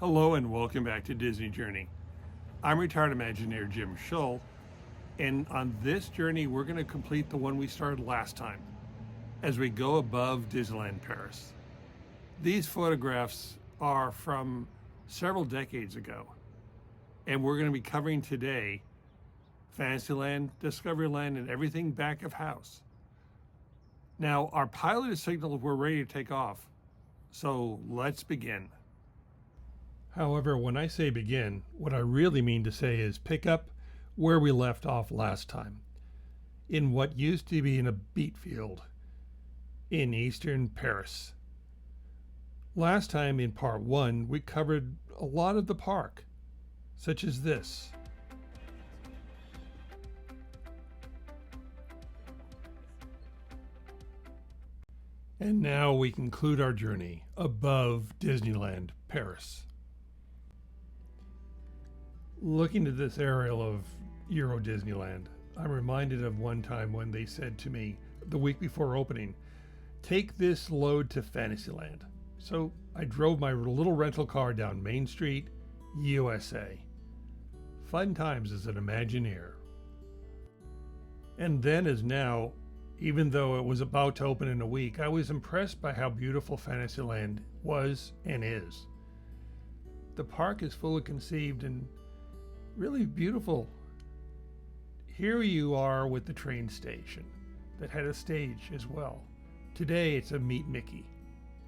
Hello and welcome back to Disney Journey. I'm retired Imagineer Jim Shull, and on this journey we're going to complete the one we started last time as we go above Disneyland Paris. These photographs are from several decades ago, and we're going to be covering today Fantasyland, Discoveryland, and everything back of house. Now, our pilot has signaled we're ready to take off, so let's begin. However, when I say begin, what I really mean to say is pick up where we left off last time, in what used to be a beet field in eastern Paris. Last time in part 1, we covered a lot of the park, such as this. And now we conclude our journey above Disneyland Paris. Looking at this aerial of Euro Disneyland, I'm reminded of one time when they said to me the week before opening, take this load to Fantasyland. So I drove my little rental car down Main Street, USA. Fun times as an Imagineer. And then as now, even though it was about to open in a week, I was impressed by how beautiful Fantasyland was and is. The park is fully conceived and really beautiful. Here you are with the train station that had a stage as well. Today it's a Meet Mickey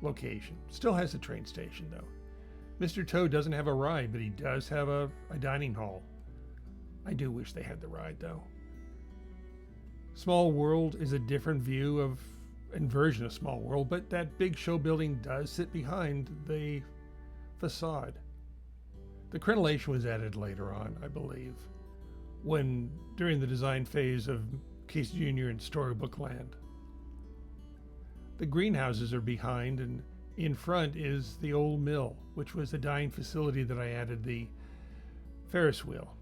location. Still has a train station though. Mr. Toad doesn't have a ride, but he does have a dining hall. I do wish they had the ride though. Small World is a different view of and version of Small World, but that big show building does sit behind the facade. The crenellations was added later on, I believe, during the design phase of Casey Jr. and Storybook Land. The greenhouses are behind, and in front is the old mill, which was the dining facility that I added the Ferris wheel.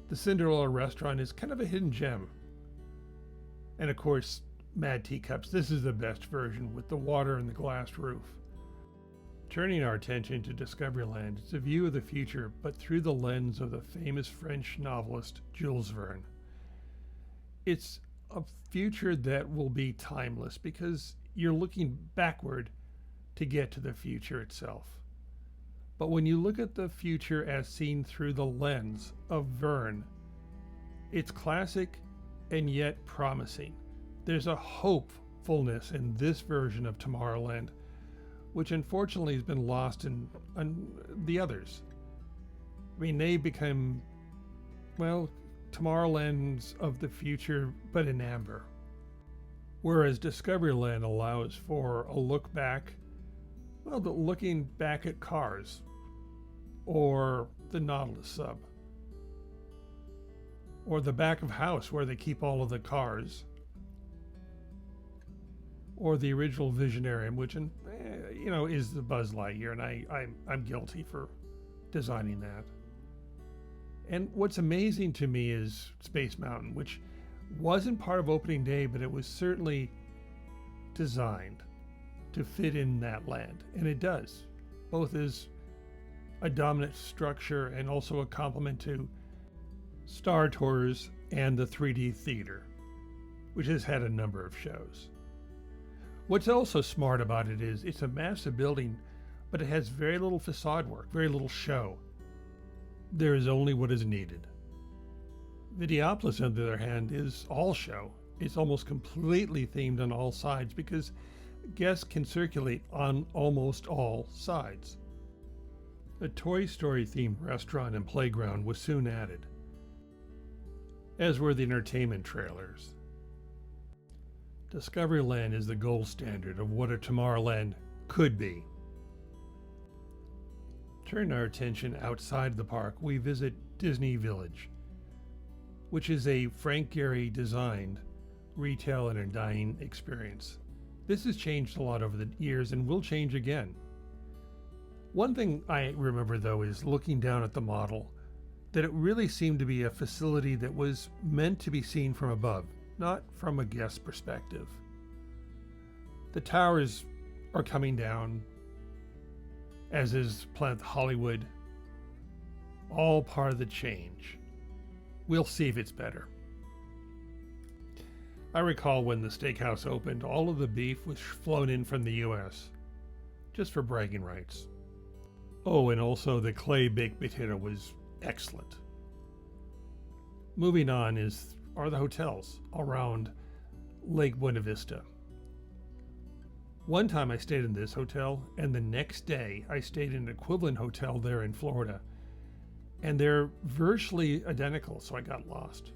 The Cinderella restaurant is kind of a hidden gem. And of course, Mad Teacups. This is the best version with the water and the glass roof. Turning our attention to Discoveryland, it's a view of the future, but through the lens of the famous French novelist Jules Verne. It's a future that will be timeless because you're looking backward to get to the future itself. But when you look at the future as seen through the lens of Verne, it's classic and yet promising. There's a hopefulness in this version of Tomorrowland, which unfortunately has been lost in the others. I mean, they become, Tomorrowlands of the future, but in amber. Whereas Discoveryland allows for a look back, looking back at cars, or the Nautilus sub, or the back of house where they keep all of the cars, or the original Visionarium, which is the Buzz Lightyear, and I'm guilty for designing that. And what's amazing to me is Space Mountain, which wasn't part of opening day, but it was certainly designed to fit in that land, and it does, both as a dominant structure and also a complement to Star Tours and the 3D Theater, which has had a number of shows. What's also smart about it is it's a massive building, but it has very little facade work, very little show. There is only what is needed. Videopolis, on the other hand, is all show. It's almost completely themed on all sides because guests can circulate on almost all sides. A Toy Story themed restaurant and playground was soon added, as were the entertainment trailers. Discoveryland is the gold standard of what a Tomorrowland could be. Turn our attention outside the park, we visit Disney Village, which is a Frank Gehry designed retail and dining experience. This has changed a lot over the years and will change again. One thing I remember though is looking down at the model, that it really seemed to be a facility that was meant to be seen from above, not from a guest perspective. The towers are coming down, as is Planet Hollywood. All part of the change. We'll see if it's better. I recall when the steakhouse opened, all of the beef was flown in from the US, just for bragging rights. Oh, and also the clay baked potato was excellent. Moving on are the hotels around Lake Buena Vista. One time I stayed in this hotel, and the next day I stayed in an equivalent hotel there in Florida. And they're virtually identical, so I got lost.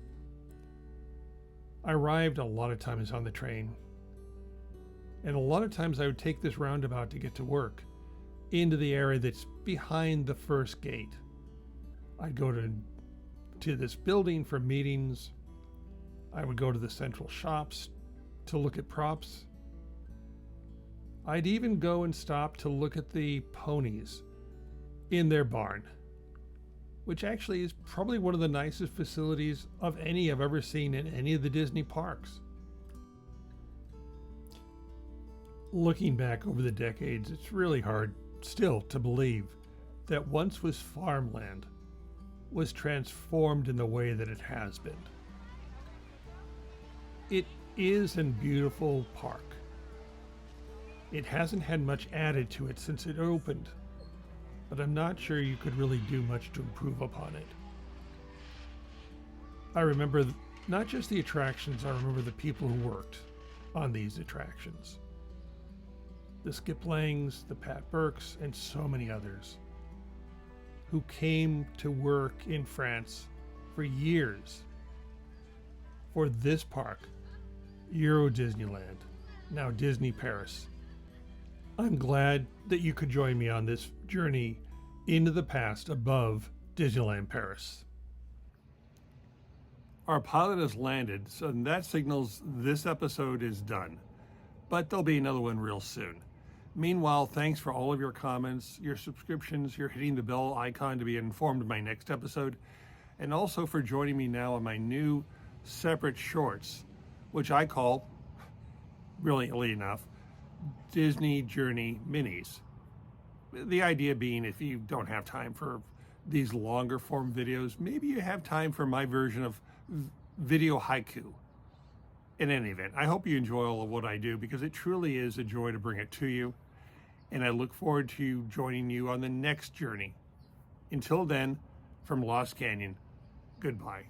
I arrived a lot of times on the train, and a lot of times I would take this roundabout to get to work into the area that's behind the first gate. I'd go to this building for meetings. I would go to the central shops to look at props. I'd even go and stop to look at the ponies in their barn, which actually is probably one of the nicest facilities of any I've ever seen in any of the Disney parks. Looking back over the decades, it's really hard still to believe that once was farmland was transformed in the way that it has been. It is a beautiful park. It hasn't had much added to it since it opened, but I'm not sure you could really do much to improve upon it. I remember not just the attractions, I remember the people who worked on these attractions. The Skip Langs, the Pat Burkes, and so many others who came to work in France for years for this park, Euro Disneyland, now Disney Paris. I'm glad that you could join me on this journey into the past above Disneyland Paris. Our pilot has landed, so that signals this episode is done. But there'll be another one real soon. Meanwhile, thanks for all of your comments, your subscriptions, your hitting the bell icon to be informed of my next episode, and also for joining me now on my new separate shorts, which I call, brilliantly enough, Disney Journey Minis. The idea being, if you don't have time for these longer form videos, maybe you have time for my version of video haiku. In any event, I hope you enjoy all of what I do, because it truly is a joy to bring it to you. And I look forward to joining you on the next journey. Until then, from Lost Canyon, goodbye.